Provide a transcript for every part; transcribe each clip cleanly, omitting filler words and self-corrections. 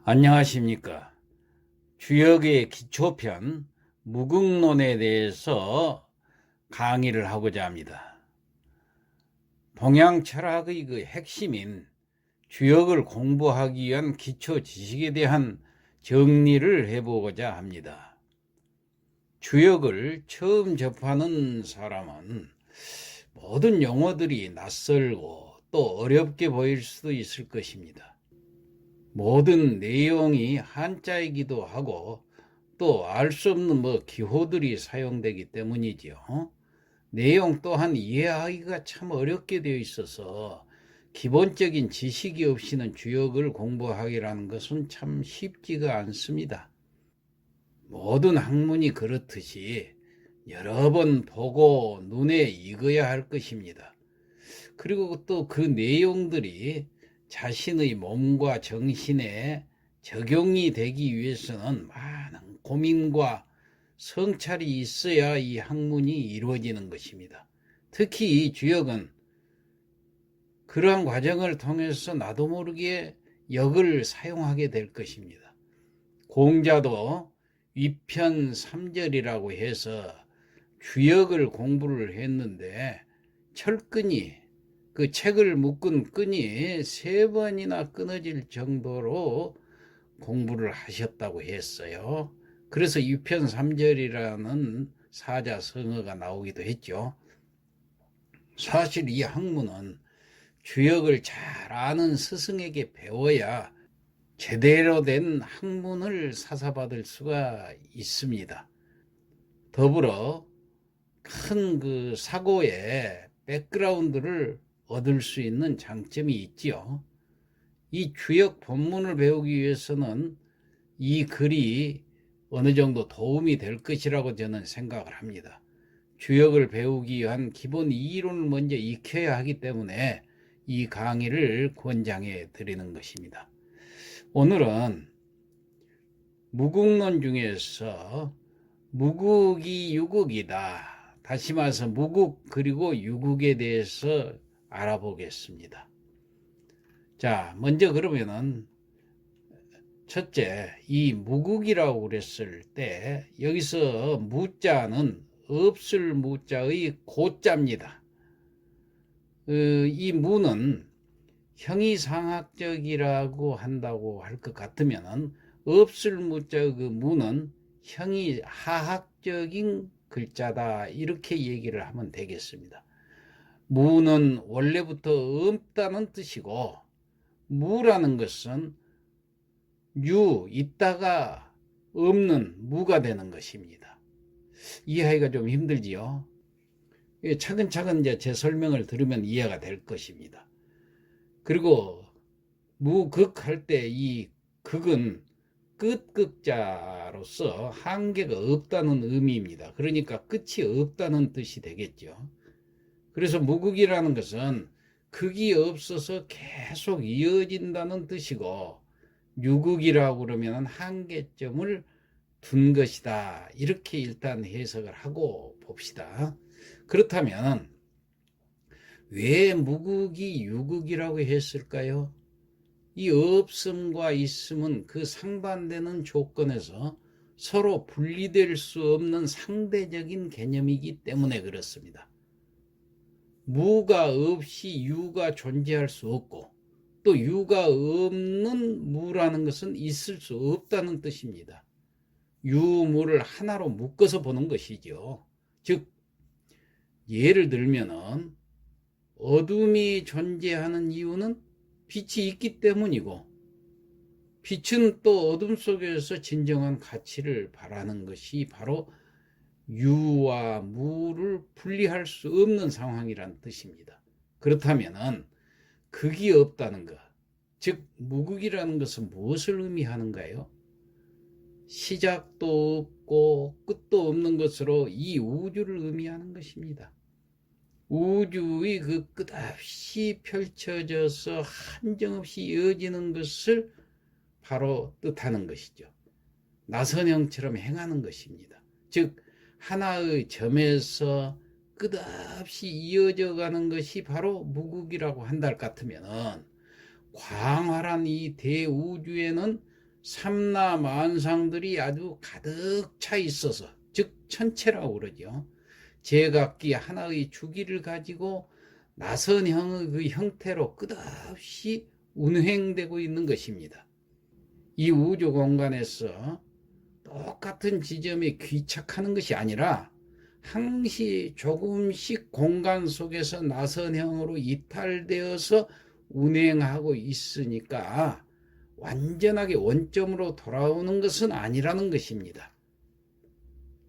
안녕하십니까. 주역의 기초편 무극론에 대해서 강의를 하고자 합니다. 동양 철학의 그 핵심인 주역을 공부하기 위한 기초 지식에 대한 정리를 해보고자 합니다. 주역을 처음 접하는 사람은 모든 용어들이 낯설고 또 어렵게 보일 수도 있을 것입니다. 모든 내용이 한자이기도 하고 또 알 수 없는 기호들이 사용되기 때문이지요. 내용 또한 이해하기가 참 어렵게 되어 있어서 기본적인 지식이 없이는 주역을 공부하기라는 것은 참 쉽지가 않습니다. 모든 학문이 그렇듯이 여러 번 보고 눈에 익어야 할 것입니다. 그리고 또 그 내용들이 자신의 몸과 정신에 적용이 되기 위해서는 많은 고민과 성찰이 있어야 이 학문이 이루어지는 것입니다. 특히 이 주역은 그러한 과정을 통해서 나도 모르게 역을 사용하게 될 것입니다. 공자도 위편삼절이라고 해서 주역을 공부를 했는데 철끈이 그 책을 묶은 끈이 3번이나 끊어질 정도로 공부를 하셨다고 했어요. 그래서 위편삼절이라는 사자성어가 나오기도 했죠. 사실 이 학문은 주역을 잘 아는 스승에게 배워야 제대로 된 학문을 사사받을 수가 있습니다. 더불어 큰 그 사고의 백그라운드를 얻을 수 있는 장점이 있지요. 이 주역 본문을 배우기 위해서는 이 글이 어느 정도 도움이 될 것이라고 저는 생각을 합니다. 주역을 배우기 위한 기본 이론을 먼저 익혀야 하기 때문에 이 강의를 권장해 드리는 것입니다. 오늘은 무극론 중에서 무극이 유극이다. 다시 말해서 무극 그리고 유극에 대해서 알아보겠습니다. 자, 먼저 그러면은 첫째, 이 무극이라고 그랬을 때 여기서 무자는 없을 무자의 고자입니다. 이 무는 형이상학적이라고 한다고 할 것 같으면은 없을 무자의 그 무는 형이하학적인 글자다 이렇게 얘기를 하면 되겠습니다. 무는 원래부터 없다는 뜻이고 무라는 것은 있다가 없는 무가 되는 것입니다. 이해하기가 좀 힘들지요. 차근차근 이제 제 설명을 들으면 이해가 될 것입니다. 그리고 무극할 때 이 극은 끝극자로서 한계가 없다는 의미입니다. 그러니까 끝이 없다는 뜻이 되겠죠. 그래서 무극이라는 것은 극이 없어서 계속 이어진다는 뜻이고 유극이라고 그러면 한계점을 둔 것이다. 이렇게 일단 해석을 하고 봅시다. 그렇다면 왜 무극이 유극이라고 했을까요? 이 없음과 있음은 그 상반되는 조건에서 서로 분리될 수 없는 상대적인 개념이기 때문에 그렇습니다. 무가 없이 유가 존재할 수 없고 또 유가 없는 무라는 것은 있을 수 없다는 뜻입니다. 유무를 하나로 묶어서 보는 것이죠. 즉 예를 들면은 어둠이 존재하는 이유는 빛이 있기 때문이고 빛은 또 어둠 속에서 진정한 가치를 발하는 것이 바로 유와 무를 분리할 수 없는 상황이란 뜻입니다. 그렇다면 극이 없다는 것, 즉 무극이라는 것은 무엇을 의미하는가요? 시작도 없고 끝도 없는 것으로 이 우주를 의미하는 것입니다. 우주의 그 끝없이 펼쳐져서 한정없이 이어지는 것을 바로 뜻하는 것이죠. 나선형처럼 행하는 것입니다. 즉 하나의 점에서 끝없이 이어져 가는 것이 바로 무국이라고 한달 같으면, 광활한 이 대우주에는 삼라만상들이 아주 가득 차 있어서, 즉 천체라고 그러죠. 제각기 하나의 주기를 가지고 나선형의 그 형태로 끝없이 운행되고 있는 것입니다. 이 우주 공간에서 똑같은 지점에 귀착하는 것이 아니라 항시 조금씩 공간 속에서 나선형으로 이탈되어서 운행하고 있으니까 완전하게 원점으로 돌아오는 것은 아니라는 것입니다.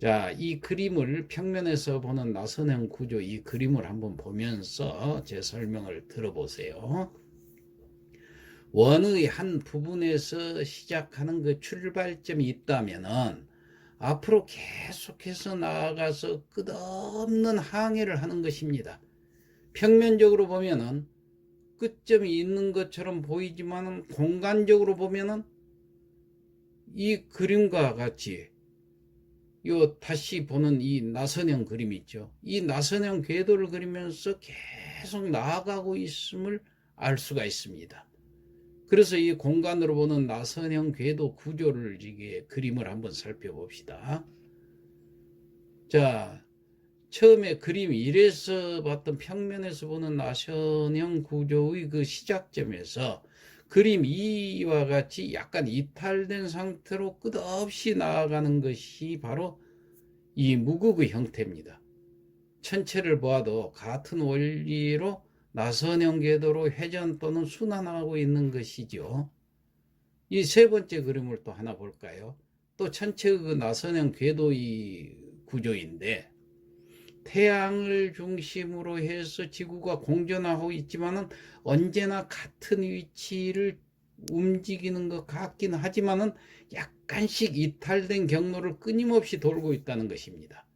자, 이 그림을 평면에서 보는 나선형 구조, 이 그림을 한번 보면서 제 설명을 들어보세요. 원의 한 부분에서 시작하는 그 출발점이 있다면은 앞으로 계속해서 나아가서 끝없는 항해를 하는 것입니다. 평면적으로 보면은 끝점이 있는 것처럼 보이지만 공간적으로 보면은 이 그림과 같이 요 다시 보는 이 나선형 그림 있죠. 이 나선형 궤도를 그리면서 계속 나아가고 있음을 알 수가 있습니다. 그래서 이 공간으로 보는 나선형 궤도 구조를 이게 그림을 한번 살펴봅시다. 자, 처음에 그림 1에서 봤던 평면에서 보는 나선형 구조의 그 시작점에서 그림 2와 같이 약간 이탈된 상태로 끝없이 나아가는 것이 바로 이 무국의 형태입니다. 천체를 보아도 같은 원리로 나선형 궤도로 회전 또는 순환하고 있는 것이죠. 이 세 번째 그림을 또 하나 볼까요? 또 천체의 그 나선형 궤도의 구조인데, 태양을 중심으로 해서 지구가 공전하고 있지만은 언제나 같은 위치를 움직이는 것 같긴 하지만은 약간씩 이탈된 경로를 끊임없이 돌고 있다는 것입니다.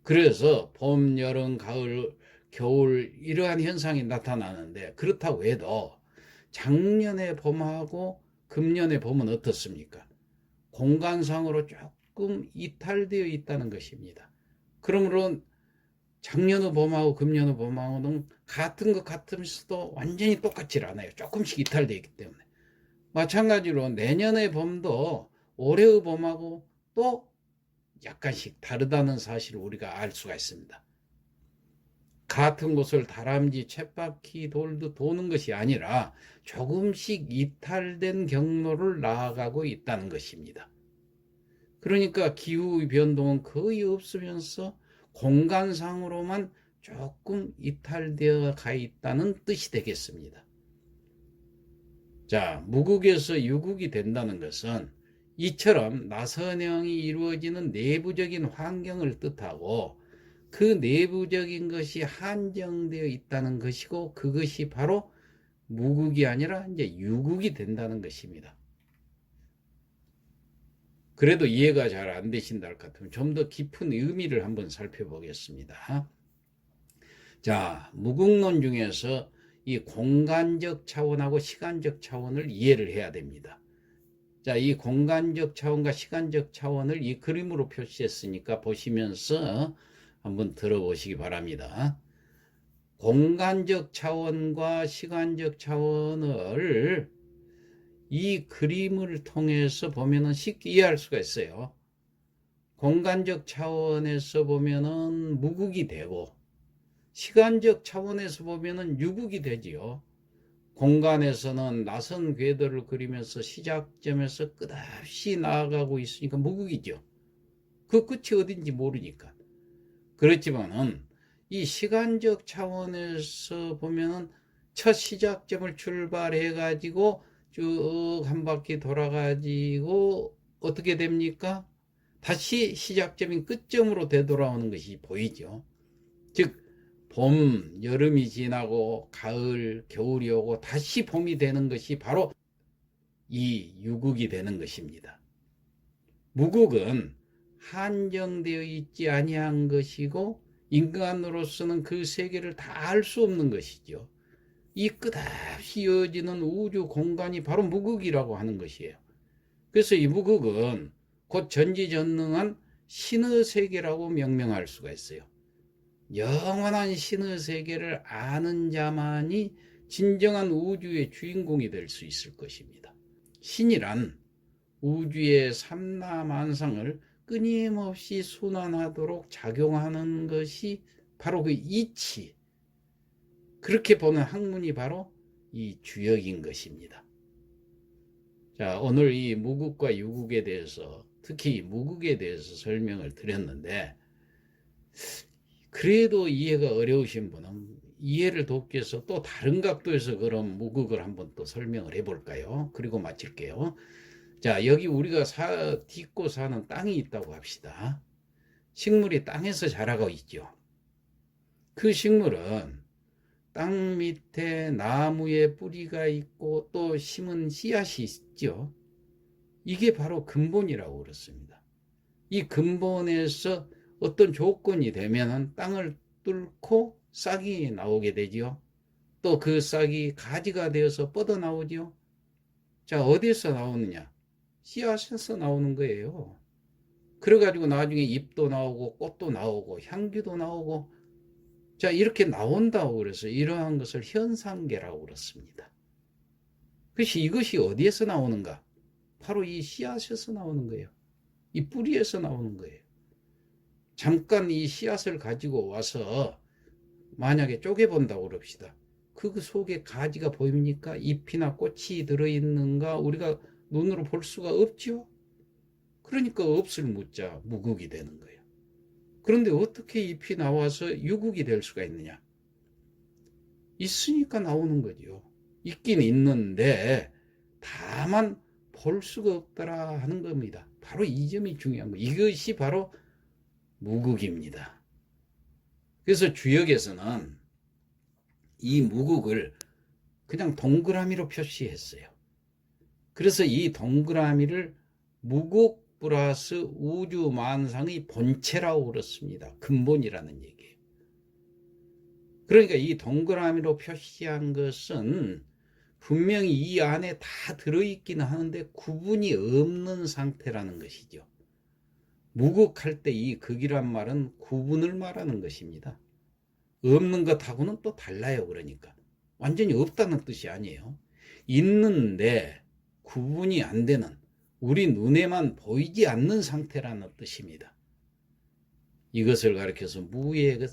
그래서 봄, 여름, 가을, 겨울 이러한 현상이 나타나는데, 그렇다고 해도 작년의 봄하고 금년의 봄은 어떻습니까? 공간상으로 조금 이탈되어 있다는 것입니다. 그러므로 작년의 봄하고 금년의 봄하고는 같은 것 같으면서도 완전히 똑같지 않아요. 조금씩 이탈되어 있기 때문에. 마찬가지로 내년의 봄도 올해의 봄하고 또 약간씩 다르다는 사실을 우리가 알 수가 있습니다. 같은 곳을 다람쥐, 쳇바퀴 돌듯 도는 것이 아니라 조금씩 이탈된 경로를 나아가고 있다는 것입니다. 그러니까 기후의 변동은 거의 없으면서 공간상으로만 조금 이탈되어 가 있다는 뜻이 되겠습니다. 자, 무국에서 유국이 된다는 것은 이처럼 나선형이 이루어지는 내부적인 환경을 뜻하고, 그 내부적인 것이 한정되어 있다는 것이고, 그것이 바로 무국이 아니라 이제 유국이 된다는 것입니다. 그래도 이해가 잘 안 되신다 할 것 같으면 좀 더 깊은 의미를 한번 살펴보겠습니다. 자, 무국론 중에서 이 공간적 차원하고 시간적 차원을 이해를 해야 됩니다. 자, 이 공간적 차원과 시간적 차원을 이 그림으로 표시했으니까 보시면서 한번 들어보시기 바랍니다. 공간적 차원과 시간적 차원을 이 그림을 통해서 보면은 쉽게 이해할 수가 있어요. 공간적 차원에서 보면은 무국이 되고, 시간적 차원에서 보면은 유국이 되지요. 공간에서는 나선 궤도를 그리면서 시작점에서 끝없이 나아가고 있으니까 무국이죠. 그 끝이 어딘지 모르니까. 그렇지만은 이 시간적 차원에서 보면은 첫 시작점을 출발해 가지고 쭉 한 바퀴 돌아가지고 어떻게 됩니까? 다시 시작점인 끝점으로 되돌아오는 것이 보이죠. 즉 봄, 여름이 지나고 가을, 겨울이 오고 다시 봄이 되는 것이 바로 이 유국이 되는 것입니다. 무국은 한정되어 있지 아니한 것이고 인간으로서는 그 세계를 다 알 수 없는 것이죠. 이 끝없이 이어지는 우주 공간이 바로 무극이라고 하는 것이에요. 그래서 이 무극은 곧 전지전능한 신의 세계라고 명명할 수가 있어요. 영원한 신의 세계를 아는 자만이 진정한 우주의 주인공이 될 수 있을 것입니다. 신이란 우주의 삼라만상을 끊임없이 순환하도록 작용하는 것이 바로 그 이치, 그렇게 보는 학문이 바로 이 주역인 것입니다. 자, 오늘 이 무극과 유극에 대해서, 특히 무극에 대해서 설명을 드렸는데, 그래도 이해가 어려우신 분은 이해를 돕기 위해서 또 다른 각도에서 그런 무극을 한번 또 설명을 해볼까요? 그리고 마칠게요. 자, 여기 우리가 딛고 사는 땅이 있다고 합시다. 식물이 땅에서 자라고 있죠. 그 식물은 땅 밑에 나무에 뿌리가 있고 또 심은 씨앗이 있죠. 이게 바로 근본이라고 그렇습니다. 이 근본에서 어떤 조건이 되면 땅을 뚫고 싹이 나오게 되죠. 또 그 싹이 가지가 되어서 뻗어나오죠. 자, 어디에서 나오느냐? 씨앗에서 나오는 거예요. 그래가지고 나중에 잎도 나오고 꽃도 나오고 향기도 나오고, 자, 이렇게 나온다고 그래서 이러한 것을 현상계라고 그렇습니다. 그것이 이것이 어디에서 나오는가? 바로 이 씨앗에서 나오는 거예요. 이 뿌리에서 나오는 거예요. 잠깐 이 씨앗을 가지고 와서 만약에 쪼개본다고 그럽시다. 그 속에 가지가 보입니까? 잎이나 꽃이 들어있는가? 우리가 눈으로 볼 수가 없죠. 그러니까 없을 무자 무극이 되는 거예요. 그런데 어떻게 잎이 나와서 유극이 될 수가 있느냐? 있으니까 나오는 거죠. 있긴 있는데 다만 볼 수가 없더라 하는 겁니다. 바로 이 점이 중요한 거예요. 이것이 바로 무극입니다. 그래서 주역에서는 이 무극을 그냥 동그라미로 표시했어요. 그래서 이 동그라미를 무극 플러스 우주 만상의 본체라고 그렇습니다. 근본이라는 얘기예요. 그러니까 이 동그라미로 표시한 것은 분명히 이 안에 다 들어있기는 하는데 구분이 없는 상태라는 것이죠. 무극할 때 이 극이란 말은 구분을 말하는 것입니다. 없는 것하고는 또 달라요. 그러니까 완전히 없다는 뜻이 아니에요. 있는데 구분이 안 되는, 우리 눈에만 보이지 않는 상태라는 뜻입니다. 이것을 가리켜서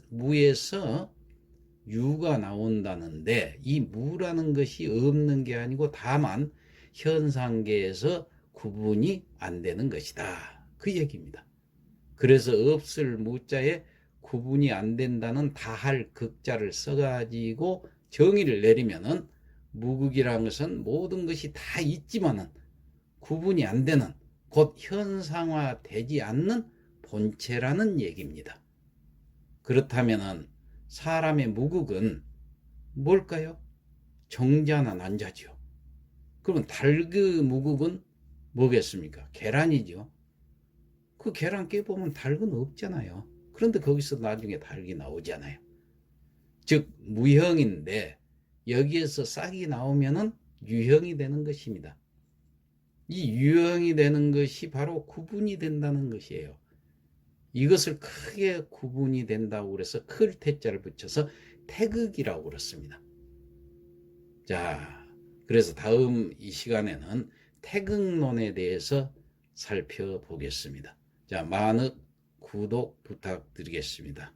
무에서 유가 나온다는데, 이 무라는 것이 없는 게 아니고 다만 현상계에서 구분이 안 되는 것이다, 그 얘기입니다. 그래서 없을 무자에 구분이 안 된다는 다할 극자를 써가지고 정의를 내리면은 무극이라는 것은 모든 것이 다 있지만은 구분이 안 되는, 곧 현상화되지 않는 본체라는 얘기입니다. 그렇다면은 사람의 무극은 뭘까요? 정자나 난자죠. 그러면 닭의 무극은 뭐겠습니까? 계란이죠. 그 계란 깨보면 닭은 없잖아요. 그런데 거기서 나중에 닭이 나오잖아요. 즉 무형인데 여기에서 싹이 나오면은 유형이 되는 것입니다. 이 유형이 되는 것이 바로 구분이 된다는 것이에요. 이것을 크게 구분이 된다고 그래서 클 태자를 붙여서 태극이라고 그렇습니다. 자, 그래서 다음 이 시간에는 태극론에 대해서 살펴보겠습니다. 자, 많은 구독 부탁드리겠습니다.